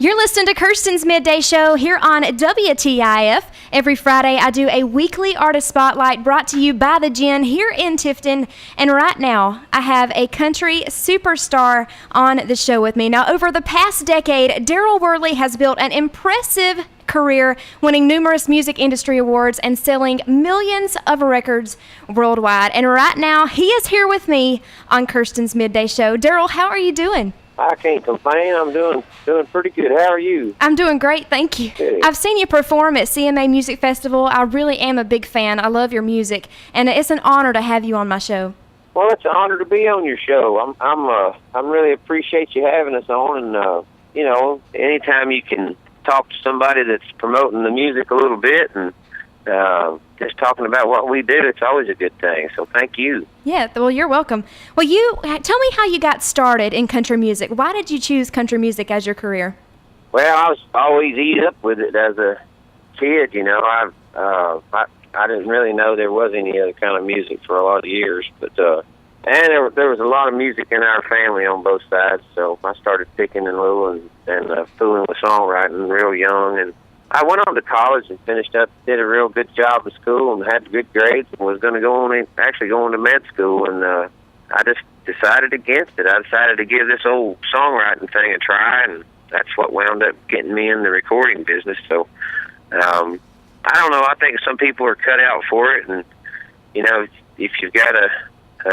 You're listening to Kirsten's Midday Show here on WTIF. Every Friday, I do a weekly artist spotlight brought to you by the Gin here in Tifton. And right now, I have a country superstar on the show with me. Now, over the past decade, Darryl Worley has built an impressive career, winning numerous music industry awards and selling millions of records worldwide. And right now, he is here with me on Kirsten's Midday Show. Darryl, how are you doing? I can't complain. I'm doing pretty good. How are you? I'm doing great, thank you. Good. I've seen you perform at CMA Music Festival. I really am a big fan. I love your music, and it's an honor to have you on my show. Well, it's an honor to be on your show. I'm really appreciate you having us on, and anytime you can talk to somebody that's promoting the music a little bit and just talking about what we do, it's always a good thing. So thank you. Yeah, well, you're welcome. Well, tell me how you got started in country music. Why did you choose country music as your career? Well, I was always eat up with it as a kid. You know, I didn't really know there was any other kind of music for a lot of years, but and there was a lot of music in our family on both sides. So I started picking and little and fooling with songwriting real young, and I went on to college and finished up, did a real good job in school and had good grades and was going to go on to med school, and I just decided against it. I decided to give this old songwriting thing a try, and that's what wound up getting me in the recording business. So I don't know, I think some people are cut out for it, and you know, if you've got a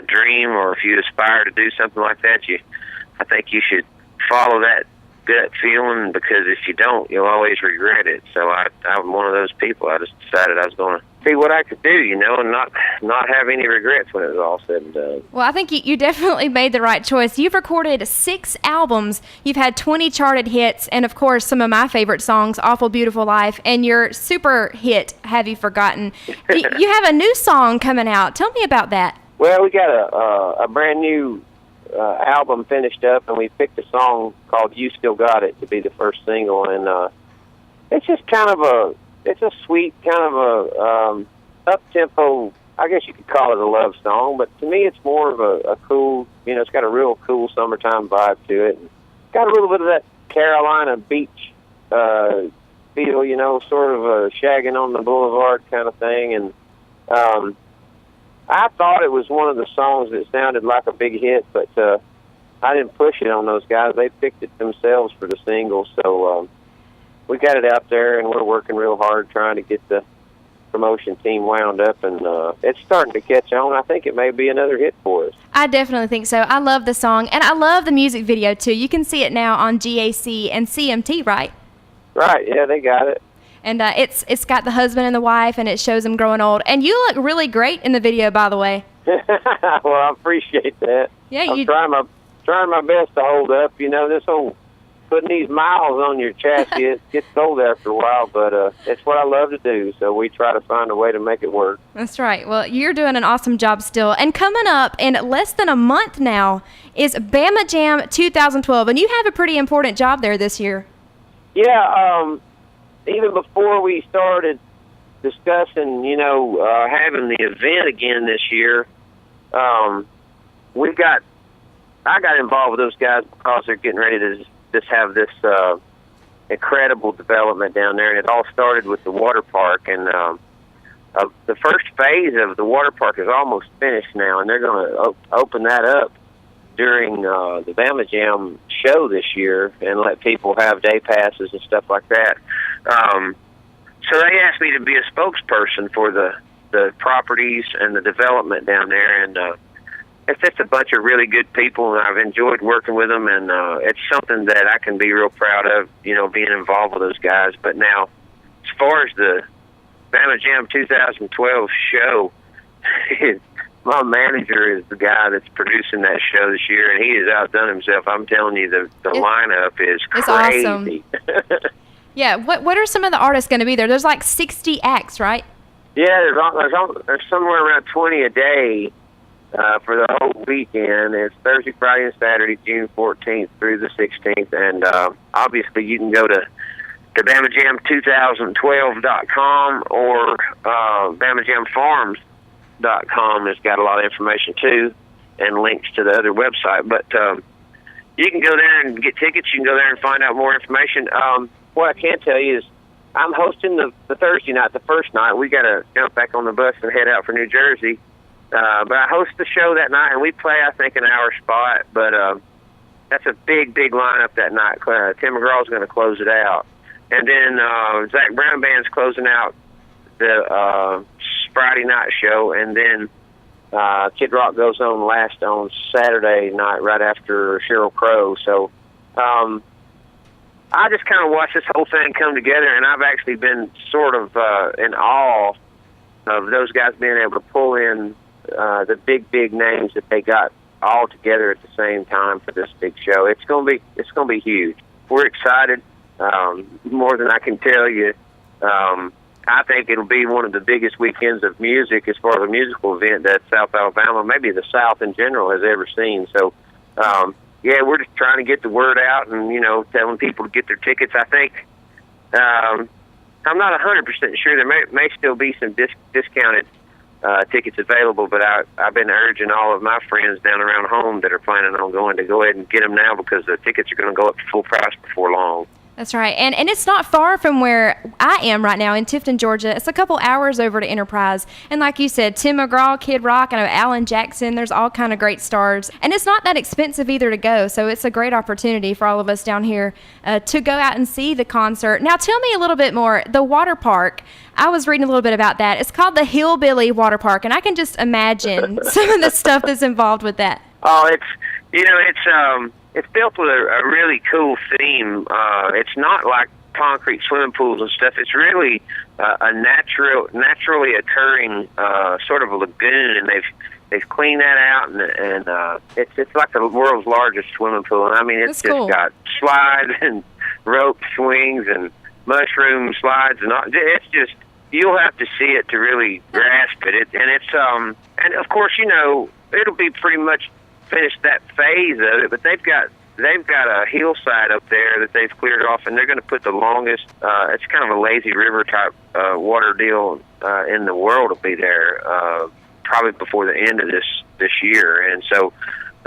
dream or if you aspire to do something like that, I think you should follow that gut feeling, because if you don't, you'll always regret it. So I'm one of those people. I just decided I was going to see what I could do, and not have any regrets when it was all said and done. Well, I think you definitely made the right choice. You've recorded 6 albums. You've had 20 charted hits, and of course, some of my favorite songs, Awful Beautiful Life, and your super hit, Have You Forgotten? You have a new song coming out. Tell me about that. Well, we got a brand new album finished up, and we picked a song called You Still Got It to be the first single, and it's just it's a sweet kind of a up-tempo, I guess you could call it a love song, but to me it's more of a cool, it's got a real cool summertime vibe to it, and got a little bit of that Carolina beach feel, sort of a shagging on the boulevard kind of thing, and I thought it was one of the songs that sounded like a big hit, but I didn't push it on those guys. They picked it themselves for the single, so we got it out there, and we're working real hard trying to get the promotion team wound up, and it's starting to catch on. I think it may be another hit for us. I definitely think so. I love the song, and I love the music video, too. You can see it now on GAC and CMT, right? Right, yeah, they got it. And it's got the husband and the wife, and it shows them growing old. And you look really great in the video, by the way. Well, I appreciate that. Yeah, I'm trying my best to hold up. This whole putting these miles on your chassis, it gets old after a while, but it's what I love to do, so we try to find a way to make it work. That's right. Well, you're doing an awesome job still. And coming up in less than a month now is Bama Jam 2012, and you have a pretty important job there this year. Yeah, even before we started discussing, having the event again this year, I got involved with those guys because they're getting ready to just have this incredible development down there, and it all started with the water park, and the first phase of the water park is almost finished now, and they're going to open that up during the Bama Jam show this year and let people have day passes and stuff like that. So they asked me to be a spokesperson for the properties and the development down there, and it's just a bunch of really good people, and I've enjoyed working with them, and it's something that I can be real proud of, being involved with those guys. But now, as far as the Bama Jam 2012 show, my manager is the guy that's producing that show this year, and he has outdone himself. I'm telling you, the lineup is crazy. Awesome. Yeah, what are some of the artists going to be there? There's like 60 acts, right? Yeah, there's somewhere around 20 a day for the whole weekend. It's Thursday, Friday, and Saturday, June 14th through the 16th, and obviously you can go to BamaJam2012.com or BamaJamFarms.com. It's got a lot of information too, and links to the other website. But you can go there and get tickets. You can go there and find out more information. What I can tell you is I'm hosting the Thursday night, the first night. We got to jump back on the bus and head out for New Jersey. But I host the show that night, and we play, I think, an hour spot. But that's a big, big lineup that night. Tim McGraw's going to close it out. And then Zach Brown Band's closing out the Friday night show, and then Kid Rock goes on last on Saturday night right after Sheryl Crow. So I just kind of watched this whole thing come together, and I've actually been sort of in awe of those guys being able to pull in the big, big names that they got all together at the same time for this big show. It's gonna be huge. We're excited, more than I can tell you. I think it'll be one of the biggest weekends of music as far as a musical event that South Alabama, maybe the South in general, has ever seen. So, yeah, we're just trying to get the word out and, telling people to get their tickets. I think, I'm not 100% sure. There may still be some discounted tickets available, but I've been urging all of my friends down around home that are planning on going to go ahead and get them now because the tickets are going to go up to full price before long. That's right. And it's not far from where I am right now in Tifton, Georgia. It's a couple hours over to Enterprise. And like you said, Tim McGraw, Kid Rock, I know Alan Jackson, there's all kind of great stars. And it's not that expensive either to go, so it's a great opportunity for all of us down here to go out and see the concert. Now tell me a little bit more. The water park, I was reading a little bit about that. It's called the Hillbilly Water Park, and I can just imagine some of the stuff that's involved with that. Oh, it's built with a really cool theme. It's not like concrete swimming pools and stuff. It's really a naturally occurring sort of a lagoon, and they've cleaned that out, and it's like the world's largest swimming pool. And I mean, it's just got slides and rope swings and mushroom slides, and all. It's just, you'll have to see it to really grasp it. And of course, it'll be pretty much finished that phase of it, but they've got a hillside up there that they've cleared off, and they're going to put the longest, it's kind of a lazy river type water deal in the world will be there probably before the end of this year. And so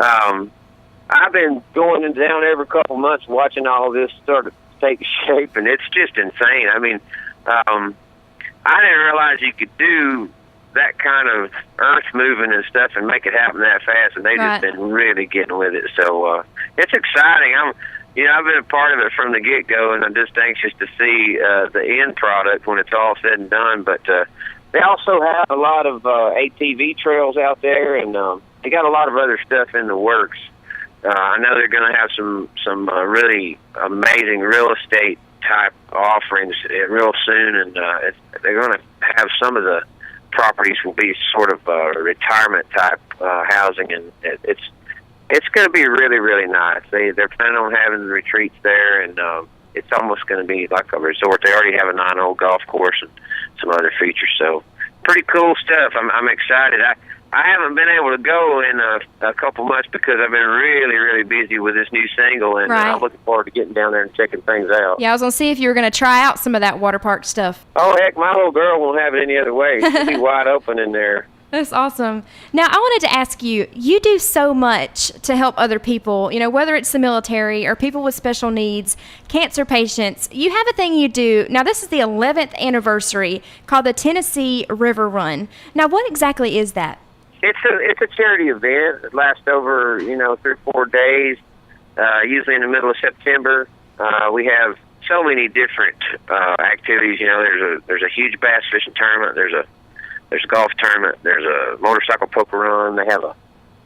I've been going down every couple months watching all of this start to take shape, and it's just insane. I mean, I didn't realize you could do that kind of earth moving and stuff and make it happen that fast, and they've just been really getting with it. So it's exciting. I've been a part of it from the get-go, and I'm just anxious to see the end product when it's all said and done. But they also have a lot of ATV trails out there, and they got a lot of other stuff in the works. I know they're going to have some really amazing real estate type offerings real soon, and they're going to have some of the properties will be sort of retirement type housing, and it's going to be really, really nice. They're planning on having retreats there, and it's almost going to be like a resort. They already have a 9-hole golf course and some other features, so pretty cool stuff. I'm excited. I haven't been able to go in a couple months because I've been really, really busy with this new single, and I'm looking forward to getting down there and checking things out. Yeah, I was going to see if you were going to try out some of that water park stuff. Oh, heck, my little girl won't have it any other way. She'll be wide open in there. That's awesome. Now, I wanted to ask you do so much to help other people, whether it's the military or people with special needs, cancer patients. You have a thing you do. Now, this is the 11th anniversary called the Tennessee River Run. Now, what exactly is that? It's a charity event. It lasts over 3 or 4 days. Usually in the middle of September. We have so many different activities. There's a huge bass fishing tournament. There's a golf tournament. There's a motorcycle poker run. They have a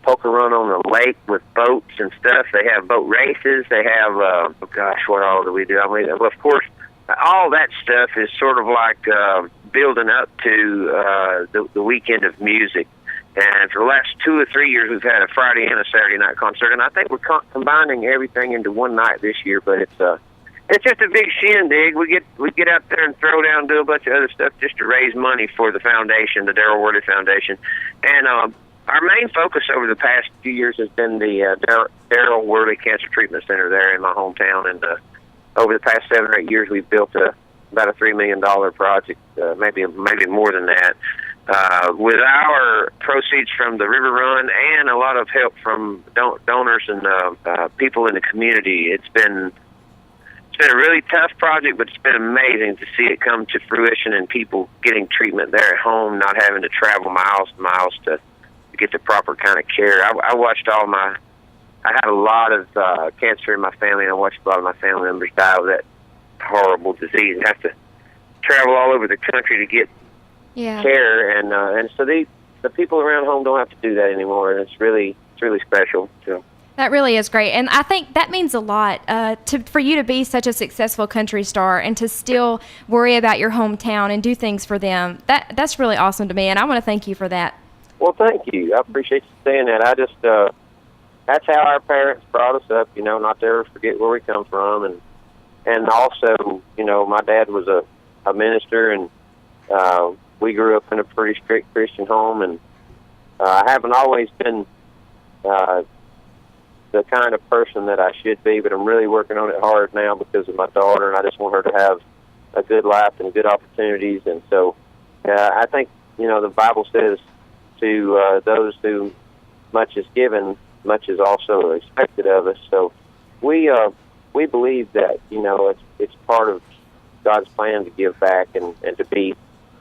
poker run on the lake with boats and stuff. They have boat races. They have what all do we do? I mean, of course, all that stuff is sort of like building up to the weekend of music. And for the last 2 or 3 years, we've had a Friday and a Saturday night concert. And I think we're combining everything into one night this year. But it's just a big shindig. We get out there and throw down and do a bunch of other stuff just to raise money for the foundation, the Darryl Worley Foundation. And our main focus over the past few years has been the Darryl Worley Cancer Treatment Center there in my hometown. And over the past 7 or 8 years, we've built about a $3 million project, maybe more than that. with our proceeds from the river run and a lot of help from donors and people in the community, it's been a really tough project, but it's been amazing to see it come to fruition and people getting treatment there at home, not having to travel miles and miles to get the proper kind of care. I watched I had a lot of cancer in my family, and I watched a lot of my family members die of that horrible disease and have to travel all over the country to get care, and so the people around home don't have to do that anymore, and it's really special. So. That really is great, and I think that means a lot for you to be such a successful country star and to still worry about your hometown and do things for them. That's really awesome to me, and I want to thank you for that. Well, thank you. I appreciate you saying that. I just that's how our parents brought us up, not to ever forget where we come from, and also, my dad was a minister, and we grew up in a pretty strict Christian home, and I haven't always been the kind of person that I should be, but I'm really working on it hard now because of my daughter, and I just want her to have a good life and good opportunities. And so I think, the Bible says to those who much is given, much is also expected of us. So we believe that, it's part of God's plan to give back and to be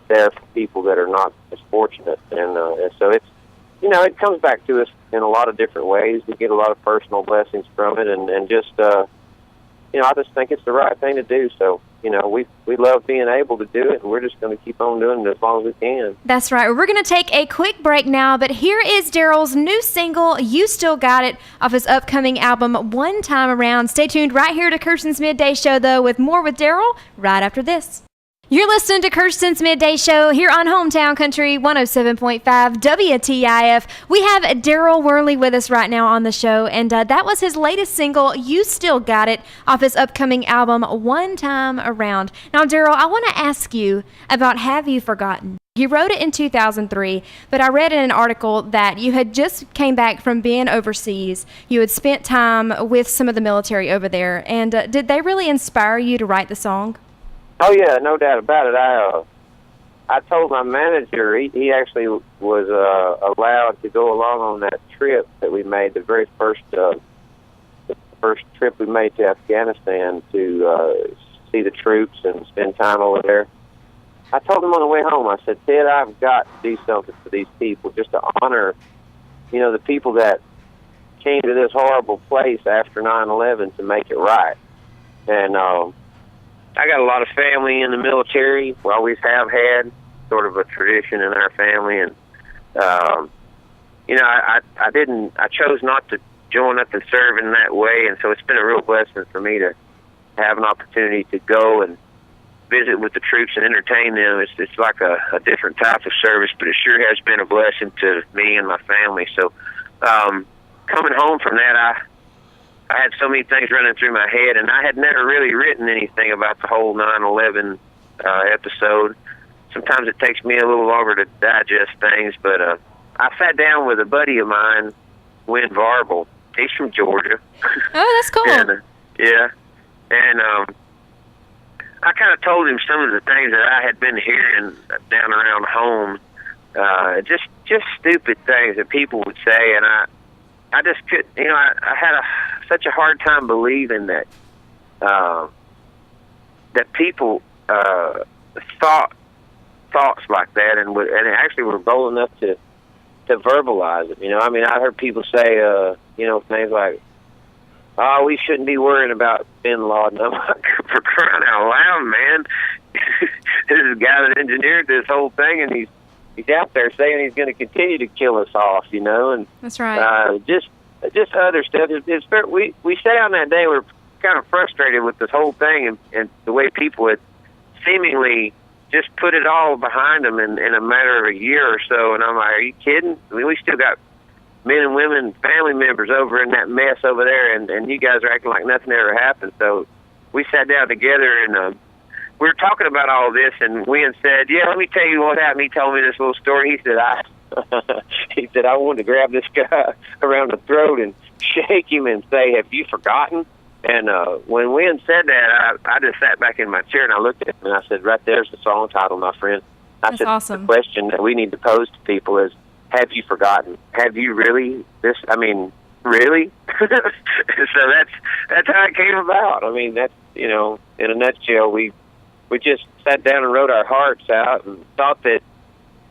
there for people that are not as fortunate. And so it's, it comes back to us in a lot of different ways. We get a lot of personal blessings from it, and just, I just think it's the right thing to do. So, we love being able to do it, and we're just going to keep on doing it as long as we can. That's right. We're going to take a quick break now, but here is Daryl's new single, You Still Got It, off his upcoming album, One Time Around. Stay tuned right here to Kirsten's Midday Show, though, with more with Daryl right after this. You're listening to Kirsten's Midday Show here on Hometown Country 107.5 WTIF. We have Darryl Worley with us right now on the show, and that was his latest single, You Still Got It, off his upcoming album, One Time Around. Now, Daryl, I want to ask you about Have You Forgotten? You wrote it in 2003, but I read in an article that you had just came back from being overseas. You had spent time with some of the military over there, and did they really inspire you to write the song? Oh yeah, no doubt about it. I told my manager he actually was allowed to go along on that trip that we made, the very first trip we made to Afghanistan to see the troops and spend time over there. I told him on the way home, I said, Ted, I've got to do something for these people just to honor, the people that came to this horrible place after 9/11 to make it right. And I got a lot of family in the military. We always have had sort of a tradition in our family, and I chose not to join up and serve in that way, and so it's been a real blessing for me to have an opportunity to go and visit with the troops and entertain them. It's like a different type of service, but it sure has been a blessing to me and my family. So coming home from that, I had so many things running through my head, and I had never really written anything about the whole 9/11 episode. Sometimes it takes me a little longer to digest things, but I sat down with a buddy of mine, Win Varble. He's from Georgia. Oh, that's cool. And, and I kind of told him some of the things that I had been hearing down around home, just stupid things that people would say, and I just could, I had such a hard time believing that that people thoughts like that, and actually were bold enough to verbalize it. I heard people say, things like, "Oh, we shouldn't be worrying about Bin Laden." I'm like, for crying out loud, man! This is a guy that engineered this whole thing, and he's out there saying he's going to continue to kill us off, and that's right. Just other stuff. We sat down that day. We were kind of frustrated with this whole thing and the way people had seemingly just put it all behind them in a matter of a year or so. And I'm like, are you kidding? I mean, we still got men and women, family members over in that mess over there, and you guys are acting like nothing ever happened. So we sat down together, and we were talking about all this, and Wynn said, yeah, let me tell you what happened. He told me this little story. He said, I wanted to grab this guy around the throat and shake him and say, have you forgotten? And when Wynn said that, I just sat back in my chair and I looked at him and I said, right there's the song title, my friend. I That's said, awesome. The question that we need to pose to people is, have you forgotten? Have you really? Really? So that's how it came about. I mean, that's, in a nutshell, we just sat down and wrote our hearts out and thought that,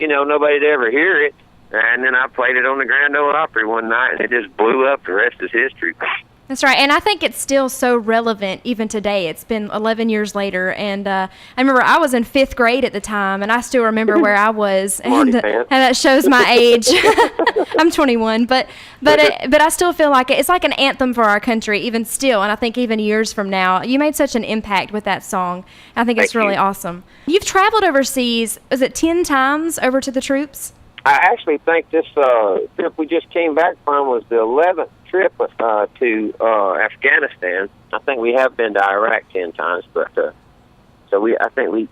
nobody'd ever hear it. And then I played it on the Grand Ole Opry one night, and it just blew up. The rest is history. That's right, and I think it's still so relevant even today. It's been 11 years later, and I remember I was in 5th grade at the time, and I still remember where I was, and that shows my age. I'm 21, but I still feel like it's like an anthem for our country, even still, and I think even years from now. You made such an impact with that song. I think it's really awesome. You've traveled overseas, is it 10 times over to the troops? I actually think this trip we just came back from was the 11th trip to Afghanistan. I think we have been to Iraq 10 times, but I think we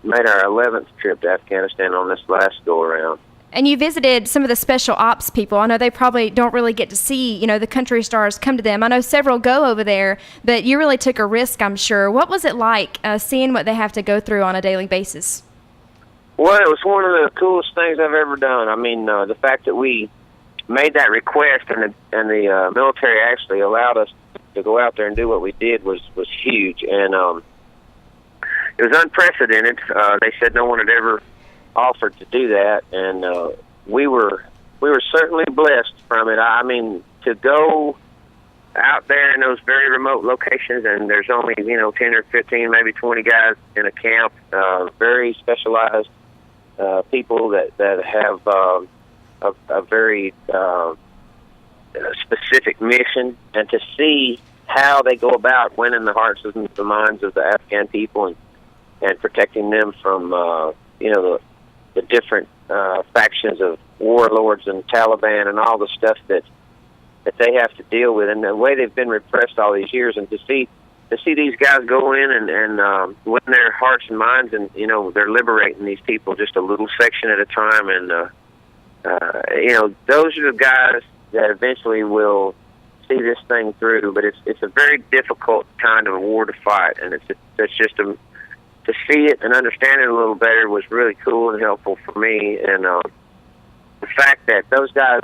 made our 11th trip to Afghanistan on this last go around. And you visited some of the special ops people. I know they probably don't really get to see, the country stars come to them. I know several go over there, but you really took a risk, I'm sure. What was it like seeing what they have to go through on a daily basis? Well, it was one of the coolest things I've ever done. I mean, the fact that we made that request and the military actually allowed us to go out there and do what we did was huge, and it was unprecedented. They said no one had ever offered to do that, and we were certainly blessed from it. I mean, to go out there in those very remote locations, and there's only 10 or 15, maybe 20 guys in a camp, very specialized people that have a very specific mission, and to see how they go about winning the hearts and the minds of the Afghan people and protecting them from the different factions of warlords and Taliban and all the stuff that they have to deal with, and the way they've been repressed all these years, and to see these guys go in and win their hearts and minds, and they're liberating these people just a little section at a time, and those are the guys that eventually will see this thing through. But it's a very difficult kind of a war to fight, and it's just to see it and understand it a little better was really cool and helpful for me. And the fact that those guys,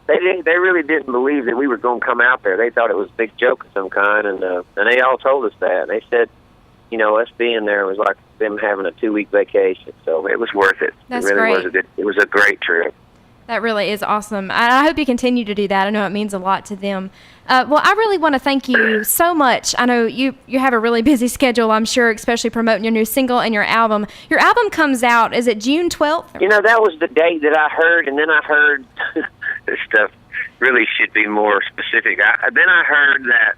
they really didn't believe that we were going to come out there. They thought it was a big joke of some kind, and they all told us that. And they said, us being there was like them having a 2-week vacation. So it was worth it. That's it really great. It was a great trip. That really is awesome. I hope you continue to do that. I know it means a lot to them. Well, I really want to thank you so much. I know you have a really busy schedule, I'm sure, especially promoting your new single and your album. Your album comes out, is it June 12th? That was the date that I heard, and then I heard this stuff really should be more specific. Then I heard that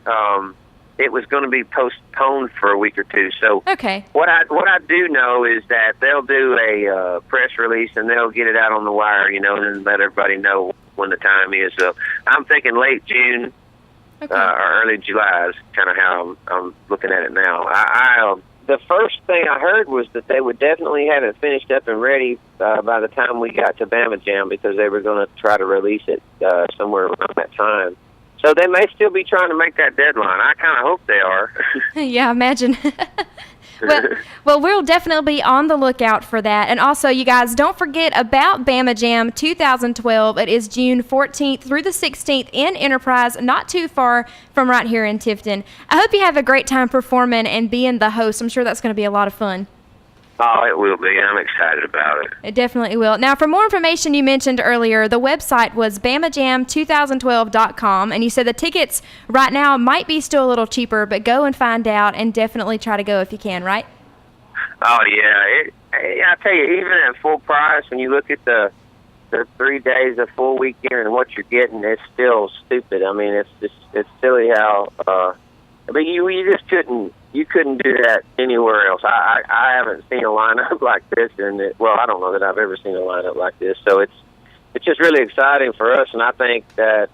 it was going to be postponed for a week or two. So okay. What I do know is that they'll do a press release, and they'll get it out on the wire, and let everybody know when the time is. So I'm thinking late June. Okay. Or early July is kind of how I'm looking at it now. The first thing I heard was that they would definitely have it finished up and ready by the time we got to Bama Jam, because they were going to try to release it somewhere around that time. So they may still be trying to make that deadline. I kind of hope they are. Yeah, imagine. Well, we'll definitely be on the lookout for that. And also, you guys, don't forget about Bama Jam 2012. It is June 14th through the 16th in Enterprise, not too far from right here in Tifton. I hope you have a great time performing and being the host. I'm sure that's going to be a lot of fun. Oh, it will be. I'm excited about it. It definitely will. Now, for more information, you mentioned earlier, the website was BamaJam2012.com, and you said the tickets right now might be still a little cheaper, but go and find out and definitely try to go if you can, right? Oh, yeah. I tell you, even at full price, when you look at the 3 days, a full weekend, and what you're getting, it's still stupid. I mean, it's silly how but you just couldn't do that anywhere else. I haven't seen a lineup like this, and I don't know that I've ever seen a lineup like this. So it's just really exciting for us, and I think that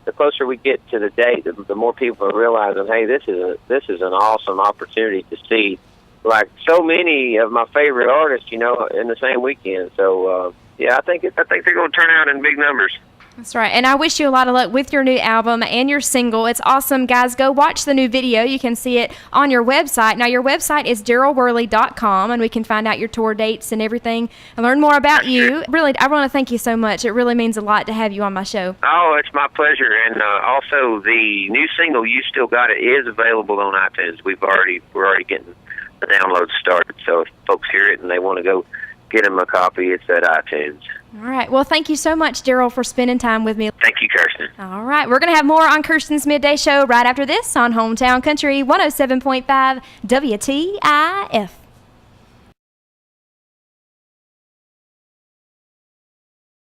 the closer we get to the date, the more people are realizing, hey, this is an awesome opportunity to see like so many of my favorite artists, in the same weekend. So I think they're going to turn out in big numbers. That's right. And I wish you a lot of luck with your new album and your single. It's awesome, guys. Go watch the new video. You can see it on your website. Now, your website is darrylworley.com, and we can find out your tour dates and everything and learn more about you. Really, I want to thank you so much. It really means a lot to have you on my show. Oh, it's my pleasure. And also, the new single, You Still Got It, is available on iTunes. We're already getting the download started. So if folks hear it and they want to go get them a copy, it's at iTunes. All right. Well, thank you so much, Daryl, for spending time with me. Thank you, Kirsten. All right. We're going to have more on Kirsten's Midday Show right after this on Hometown Country 107.5 WTIF.